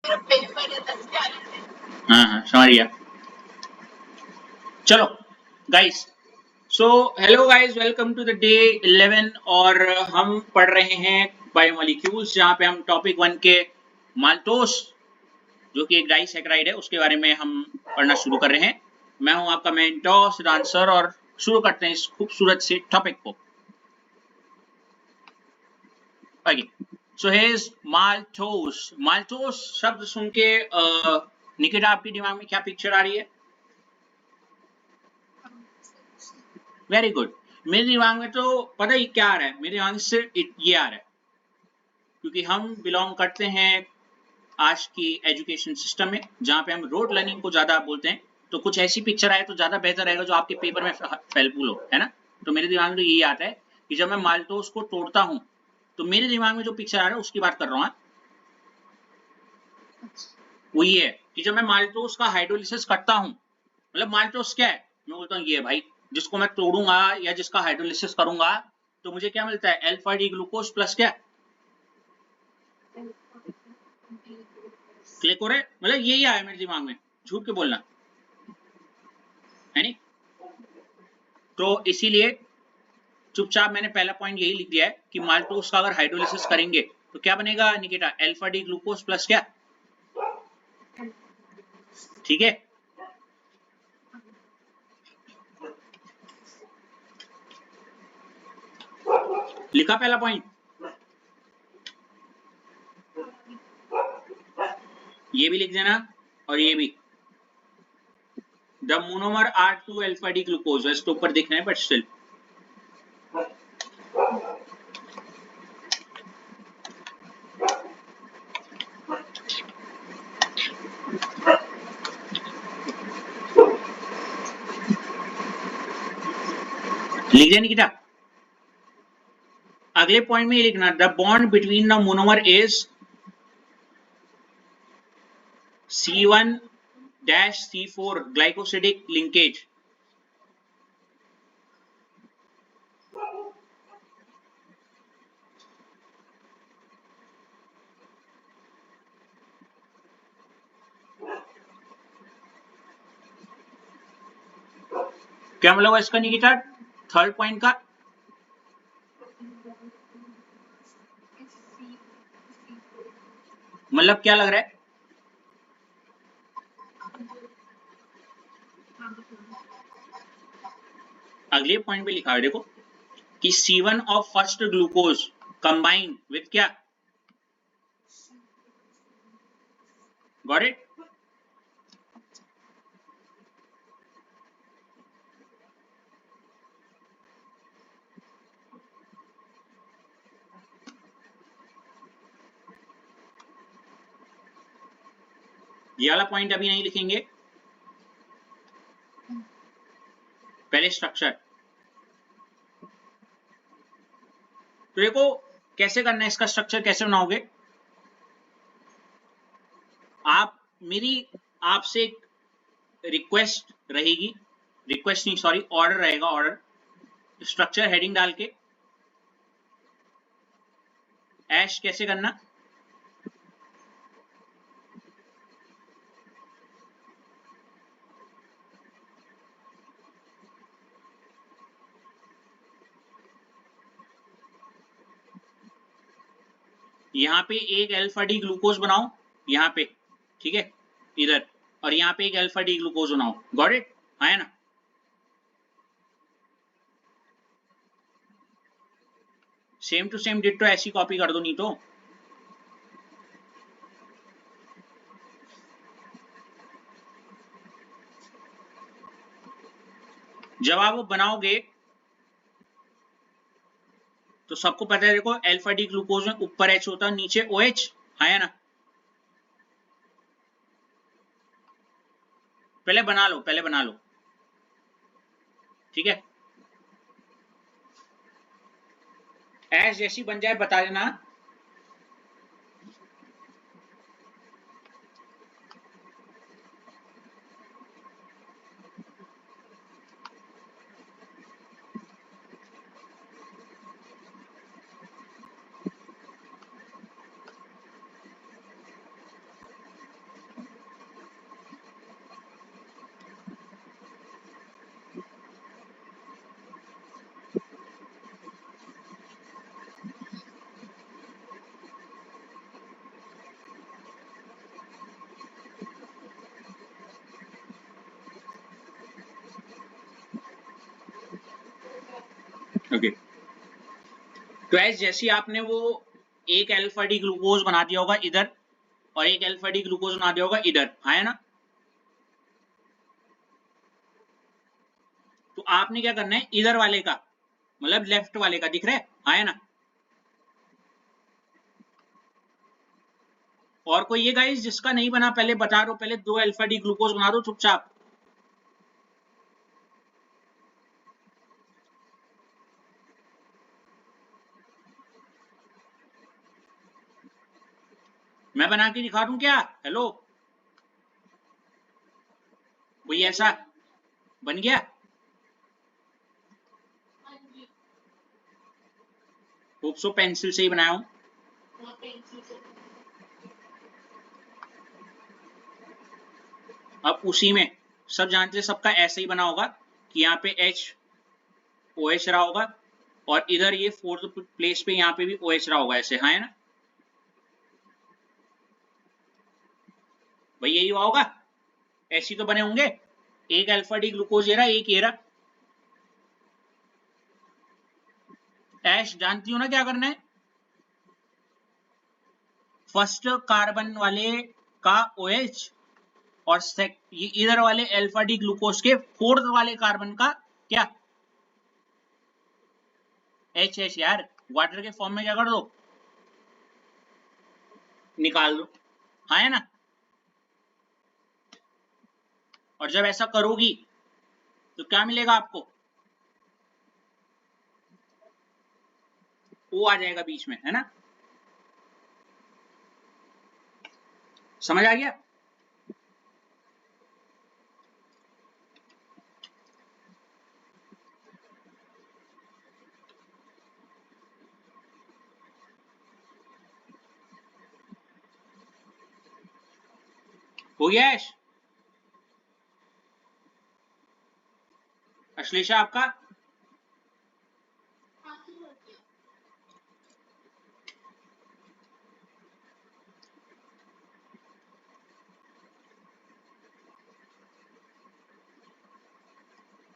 हाँ हाँ समझ गया। चलो guys, so hello guys, welcome to the day 11 और हम पढ़ रहे हैं बायोमोलिक्यूल्स, जहाँ पे हम टॉपिक 1 के माल्टोस जो कि एक डाइसैकराइड है उसके बारे में हम पढ़ना शुरू कर रहे हैं। मैं हूं आपका मेंटोर सिद्धांत सर और शुरू करते हैं इस खूबसूरत से टॉपिक को। आगे सो हेज माल्टोस। माल्टोस शब्द सुन के निकिता आपके दिमाग में क्या पिक्चर आ रही है? Very good. मेरे दिमाग में तो पता ही क्या आ रहा है, मेरे दिमाग में सिर्फ ये आ रहा है, क्योंकि हम बिलोंग करते हैं आज की एजुकेशन सिस्टम में जहाँ पे हम रोड लर्निंग को ज्यादा बोलते हैं। तो कुछ ऐसी पिक्चर आए तो ज्यादा बेहतर रहेगा जो आपके पेपर में फेलफुल हो, है ना। तो मेरे दिमाग में तो यही आता है कि जब मैं माल्टोस को तोड़ता हूँ तो मेरे दिमाग में जो पिक्चर आ रहा है उसकी बात कर रहा हूँ। वो ये है कि जब मैं माल्टोस का हाइड्रोलिसिस करता हूँ, मतलब माल्टोस क्या है, मैं बोलता हूँ ये भाई जिसको मैं तोड़ूंगा या जिसका हाइड्रोलिसिस करूंगा तो मुझे क्या मिलता है, अल्फा डी ग्लूकोज प्लस क्या, क्लिक हो रहा है, मतलब यही आया मेरे दिमाग में, झूठ के बोलना है नहीं। तो इसीलिए चुपचाप मैंने पहला पॉइंट यही लिख दिया है कि माल्टोस का अगर हाइड्रोलिसिस करेंगे तो क्या बनेगा Nikita, alpha D glucose plus क्या, ठीक है। लिखा पहला पॉइंट, ये भी लिख देना और ये भी। The monomer are two alpha D glucose, वैसे तो ऊपर दिख रहे हैं बट स्टिल। लिख दिया निकिता। अगले पॉइंट में ये लिखना, the bond between the monomer is C1-C4 glycosidic linkage. क्या मतलब इसका निकिता, थर्ड पॉइंट का? मतलब क्या लग रहा है? अगले पॉइंट पे लिखा है देखो कि C1 of first glucose combine with क्या, गॉट इट। ये वाला पॉइंट अभी नहीं लिखेंगे, पहले स्ट्रक्चर। तो देखो कैसे करना है इसका स्ट्रक्चर, कैसे बनाओगे आप। मेरी आपसे एक रिक्वेस्ट रहेगी, रिक्वेस्ट नहीं सॉरी ऑर्डर रहेगा, ऑर्डर। स्ट्रक्चर हेडिंग डाल के ऐश कैसे करना, यहाँ पे एक अल्फा डी ग्लूकोज बनाओ यहाँ पे, ठीक है इधर, और यहाँ पे एक अल्फा डी ग्लूकोज बनाओ, गॉट इट, आया ना। सेम टू सेम डिट्टो ऐसी कॉपी कर दो, नहीं तो जब आप वो बनाओगे तो सबको पता है, देखो अल्फा डी ग्लूकोज में ऊपर एच होता है नीचे ओ एच, आया ना। पहले बना लो, पहले बना लो, ठीक है। ऐश जैसी बन जाए बता देना। ओके, तो ऐसे जैसे आपने वो एक अल्फा डी ग्लूकोज बना दिया होगा इधर और एक अल्फा डी ग्लूकोज बना दिया होगा इधर, है ना। तो आपने क्या करना है, इधर वाले का मतलब लेफ्ट वाले का दिख रहा है ना। और कोई ये गाइस जिसका नहीं बना पहले बता रहा हूं, पहले 2 अल्फा डी ग्लूकोज बना दो चुपचाप। मैं बना के दिखा दूं क्या? हेलो, कोई ऐसा बन गया? होप सो पेंसिल से ही बनाया हूं। अब उसी में सब जानते हैं, सबका ऐसे ही बना होगा कि यहाँ पे OH रहा होगा और इधर ये 4th प्लेस पे यहाँ पे भी OH रहा होगा ऐसे, है ना भाई, यही हुआ होगा। ऐसी तो बने होंगे, एक अल्फा डी ग्लूकोज ये रहा, एक ये रहा। ऐश जानती हो ना क्या करना है, फर्स्ट कार्बन वाले का OH और ये इधर वाले अल्फा डी ग्लूकोज के 4th वाले कार्बन का क्या H यार, वाटर के फॉर्म में क्या कर दो, निकाल दो, है ना। और जब ऐसा करोगी तो क्या मिलेगा आपको, O आ जाएगा बीच में, है ना। समझ आ गया? हो गया ऐश? अश्लेषा आपका?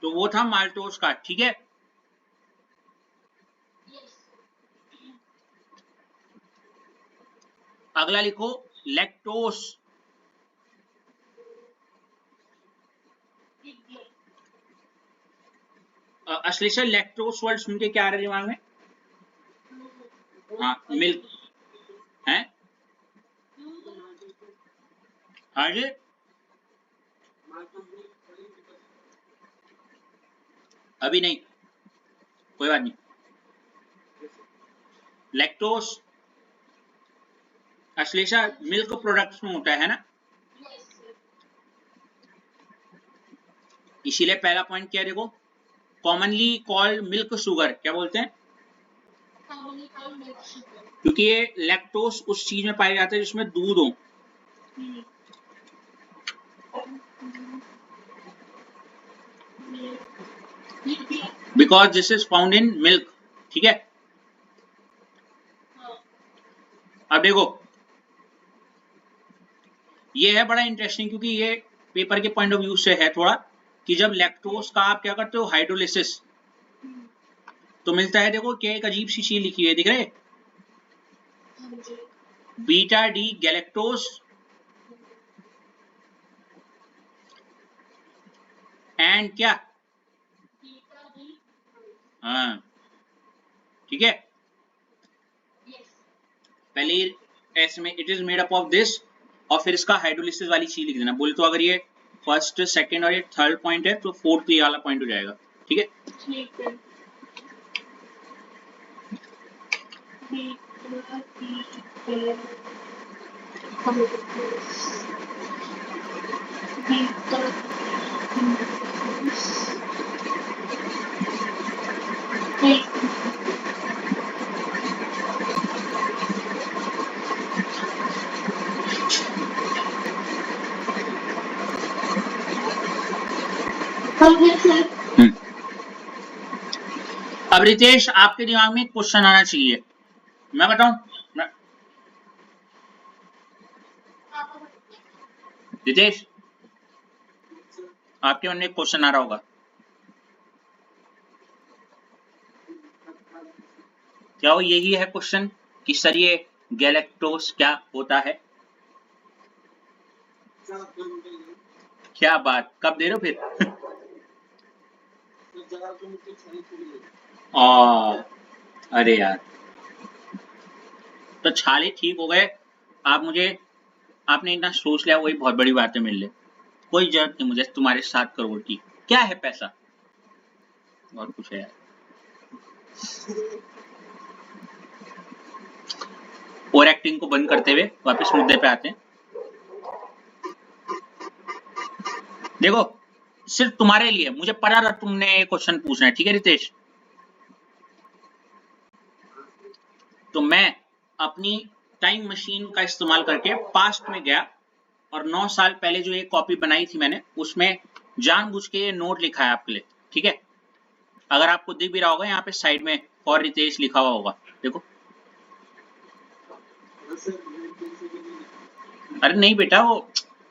तो वो था माल्टोस का, ठीक है। अगला लिखो लैक्टोस। अश्लेषा लैक्टोस वर्ड सुन के क्या आ रहा है दिमाग में? हाँ, मिल्क है। हाँ जी, अभी नहीं, कोई बात नहीं। लैक्टोस अश्लेषा मिल्क प्रोडक्ट्स में होता है ना, इसीलिए पहला पॉइंट क्या है देखो, कॉमनली कॉल्ड मिल्क शुगर, क्या बोलते हैं, क्योंकि ये लैक्टोस उस चीज में पाया जाता है जिसमें दूध हो। Because this is found in milk, ठीक है। अब देखो ये है बड़ा इंटरेस्टिंग, क्योंकि ये पेपर के पॉइंट ऑफ व्यू से है थोड़ा, कि जब लैक्टोस का आप क्या करते हो हाइड्रोलिसिस, तो मिलता है देखो क्या, एक अजीब सी चीज लिखी है, दिख रहे, बीटा डी गैलेक्टोस एंड क्या, हाँ ठीक है। पहले ऐसे में it is made up of this, और फिर इसका हाइड्रोलिसिस वाली चीज लिख देना बोले, तो अगर ये फर्स्ट सेकंड और ये थर्ड पॉइंट है तो फोर्थ ये वाला पॉइंट हो जाएगा, ठीक है। अब रितेश आपके दिमाग में एक क्वेश्चन आना चाहिए, मैं बताऊं, रितेश आपके मन में एक क्वेश्चन आ रहा होगा, क्या वो यही है क्वेश्चन कि सर ये गैलेक्टोस क्या होता है? क्या बात, कब दे रहे हो फिर? आ, अरे यार, तो छाले ठीक हो गए। आप मुझे, आपने इतना सोच लिया वही बहुत बड़ी बात है मेरे लिए। कोई जरूरत नहीं मुझे तुम्हारे 7 करोड़ की। क्या है पैसा, और कुछ है यार। और एक्टिंग को बंद करते हुए वापस मुद्दे पे आते हैं। देखो, सिर्फ तुम्हारे लिए, मुझे पता था तुमने ये क्वेश्चन पूछना है, ठीक है रितेश? तो मैं अपनी टाइम मशीन का इस्तेमाल करके पास्ट में गया और 9 साल पहले जो ये कॉपी बनाई थी मैंने, उसमें जानबूझ के ये नोट लिखा है आपके लिए, ठीक है? अगर आपको दिख भी रहा होगा यहाँ पे साइड में फॉर रितेश लिखा हुआ होगा, देखो। अरे नहीं बेटा, वो,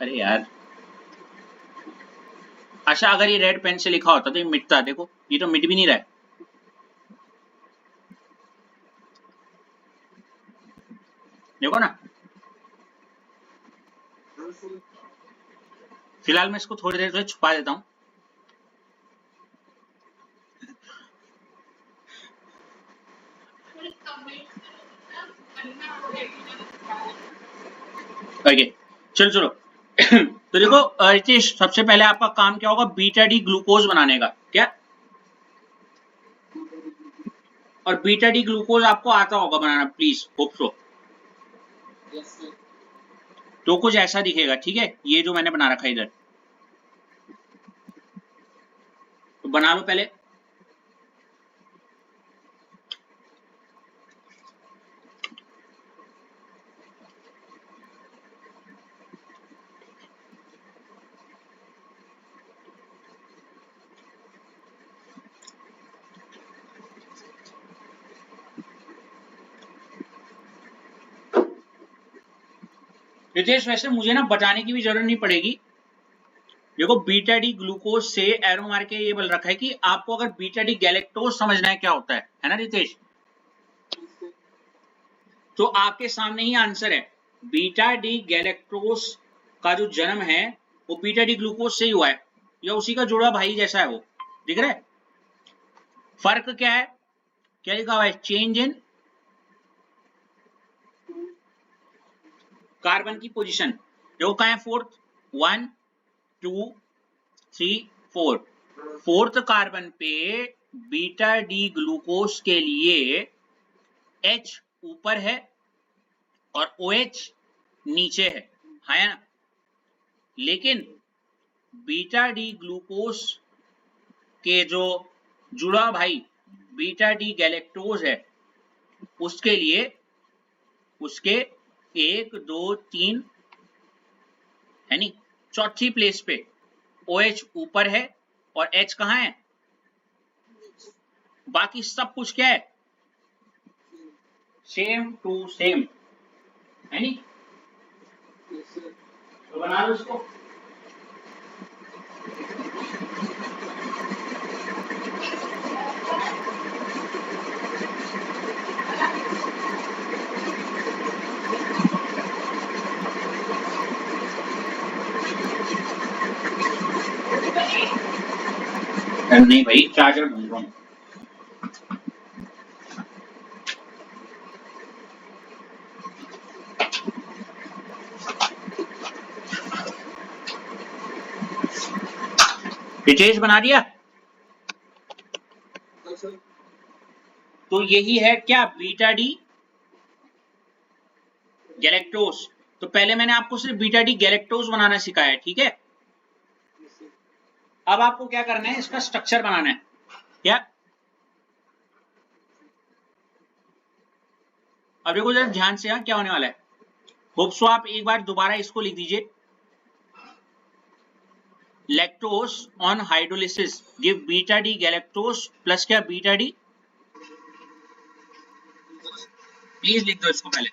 अरे यार, अच्छा अगर ये रेड पेन से लिखा होता तो ये मिटता, देखो ये तो मिट भी नहीं रहा है। देखो ना, फिलहाल मैं इसको थोड़ी देर के लिए छुपा देता हूँ। ओके, चलो चलो। तो देखो रितेश, सबसे पहले आपका काम क्या होगा, बीटा डी ग्लूकोज बनाने का, क्या? और बीटा डी ग्लूकोज आपको आता होगा बनाना, प्लीज होप सो। तो कुछ ऐसा दिखेगा, ठीक है, ये जो मैंने बना रखा है इधर, तो बना लो पहले। रितेश वैसे मुझे ना बताने की भी जरूरत नहीं पड़ेगी। देखो बीटा डी ग्लूकोज से एरो मार के ये बोल रखा है कि आपको अगर बीटा डी गैलेक्टोज समझना है क्या होता है ना रितेश? तो आपके सामने ही आंसर है। बीटा डी गैलेक्टोज का जो जन्म है वो बीटा डी ग्लूकोज से ही हुआ है, या उसी का जुड़ा भाई जैसा है वो, दिख रहा है? फर्क क्या है, क्या लिखा हुआ है, चेंज इन कार्बन की पोजीशन। देखो कहाँ है फोर्थ, 1 2 3 4, फोर्थ कार्बन पे बीटा डी ग्लूकोज के लिए H ऊपर है और OH नीचे है ना? लेकिन बीटा डी ग्लूकोज के जो जुड़ा भाई बीटा डी गैलेक्टोज है, उसके लिए उसके 1 2 3 है नी, चौथी प्लेस पे OH ऊपर है और H कहाँ है? बाकी सब कुछ क्या है, सेम टू सेम, है नी? तो बना लो इसको। नहीं भाई, चार्जर ढूंढ रहा हूँ। रितेश बना दिया? तो यही है क्या, बीटा डी गैलेक्टोज। तो पहले मैंने आपको सिर्फ बीटा डी गैलेक्टोज बनाना सिखाया है, ठीक है? अब आपको क्या करना है, इसका स्ट्रक्चर बनाना है, क्या? अब देखो जरा ध्यान से, क्या होने वाला है। होप सो आप एक बार दोबारा इसको लिख दीजिए, lactose on hydrolysis give beta D galactose plus क्या, बीटा डी, प्लीज लिख दो इसको पहले।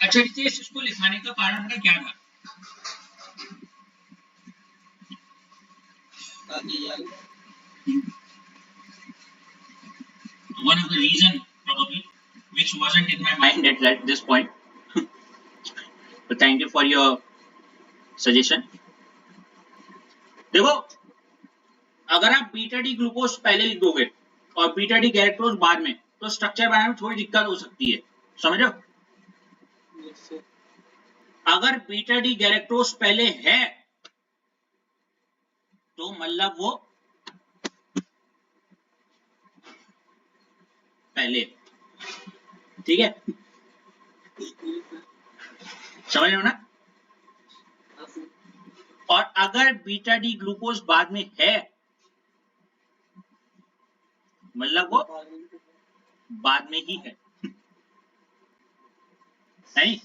अच्छा रितेश, इसको लिखाने का कारण का क्या था? One of the reason probably which wasn't in my mind at this point. But thank you for your suggestion. देखो, अगर आप बीटा डी ग्लूकोज पहले लिख दोगे और बीटा डी गैलेक्टोज बाद में, तो स्ट्रक्चर बनाने में थोड़ी दिक्कत हो सकती है, समझो? अगर बीटा डी गैलेक्टोज पहले है तो मतलब वो पहले, ठीक है? समझ लो ना? और अगर बीटा डी ग्लूकोज बाद में है मतलब वो बाद में ही है, नहीं?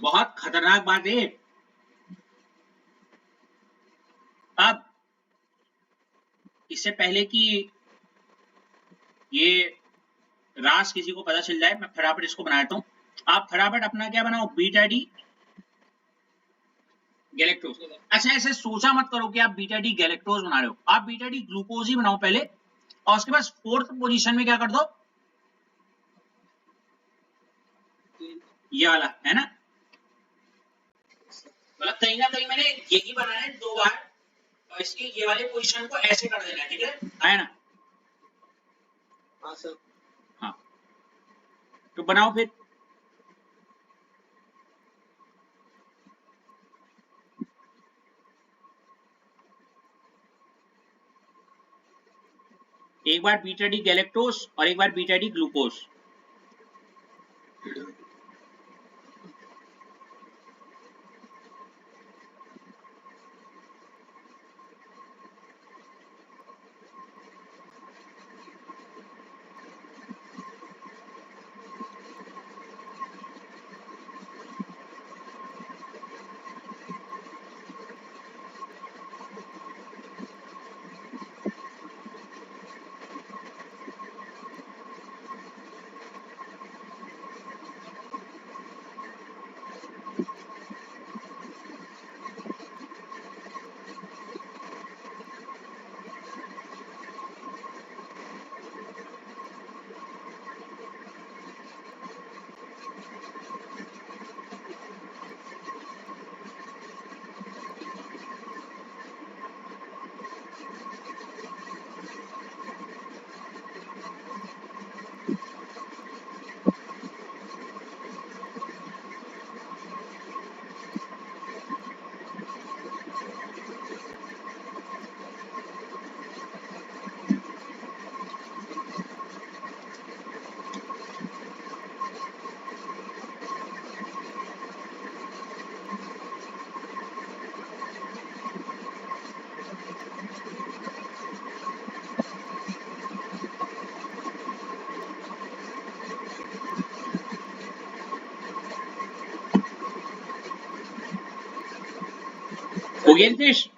बहुत खतरनाक बात है। अब इससे पहले कि ये रास किसी को पता चल जाए, मैं फटाफट इसको बना देता हूँ। आप फटाफट अपना क्या बनाओ, बीटा डी गैलेक्टोज। अच्छा, ऐसे सोचा मत करो कि आप बीटा डी गैलेक्टोज बना रहे हो, आप बीटा डी ग्लूकोज ही बनाओ पहले, और उसके बाद फोर्थ पोजीशन में क्या कर दो, ये वाला है ना? मतलब कहीं ना कहीं मैंने यही बनाया है 2 बार, और इसके ये वाले पोजीशन को ऐसे कर देना है, ठीक है ना? हाँ सर। हाँ, तो बनाओ फिर। एक बार बीटा डी गैलेक्टोज और एक बार बीटा डी ग्लूकोज। हो गया नितेश?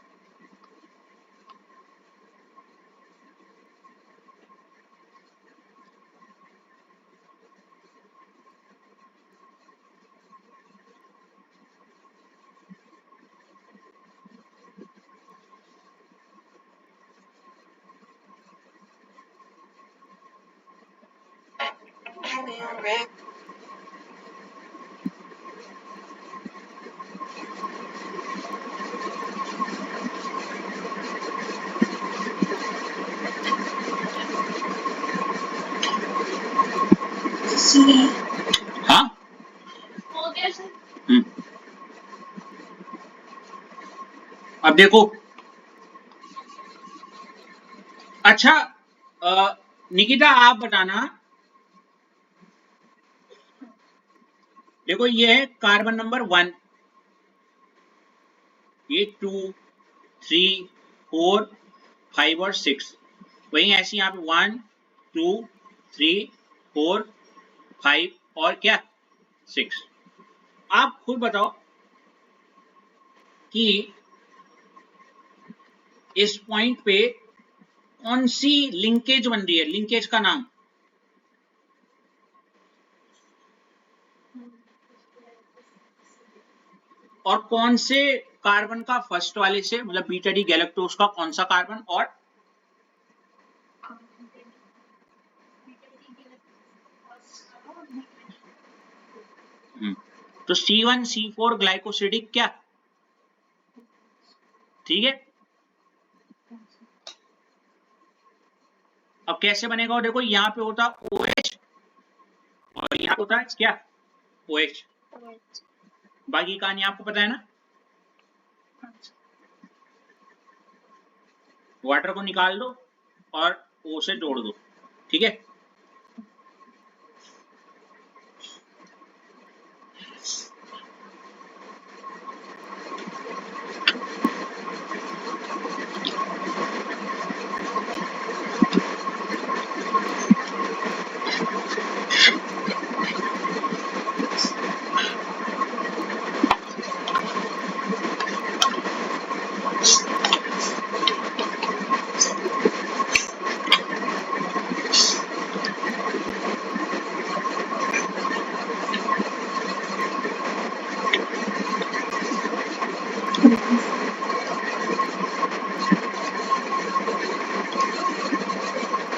हाँ, हो गया सर। अब देखो, अच्छा निकिता आप बताना, देखो ये है कार्बन नंबर 1, ये 2, 3, 4, 5 और 6, वहीं ऐसे यहाँ पे 1, 2, 3, 4, 5 और क्या 6। आप खुद बताओ कि इस पॉइंट पे कौन सी लिंकेज बन रही है, लिंकेज का नाम। और कौन से कार्बन का फर्स्ट वाले से मतलब बीटा डी गैलेक्टोज का कौन सा कार्बन और तो C1C4 ग्लाइकोसिडिक क्या, ठीक है। अब कैसे बनेगा, देखो यहाँ पे होता OH और यहाँ होता है क्या OH, बाकी कहानी आपको पता है ना। वाटर को निकाल दो और O से जोड़ दो, ठीक है।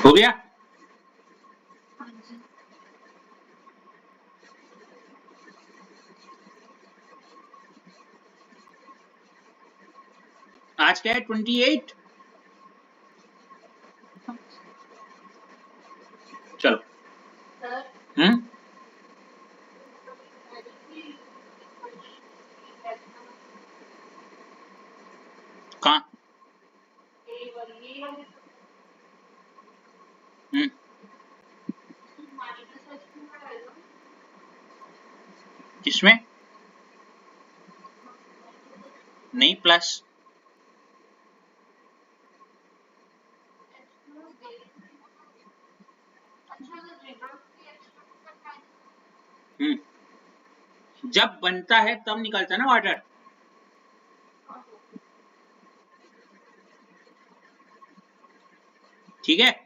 हो गया। आज क्या है 28, चलो। कहाँ किसमें, नहीं प्लस, जब बनता है तब निकलता है ना वाटर, ठीक है।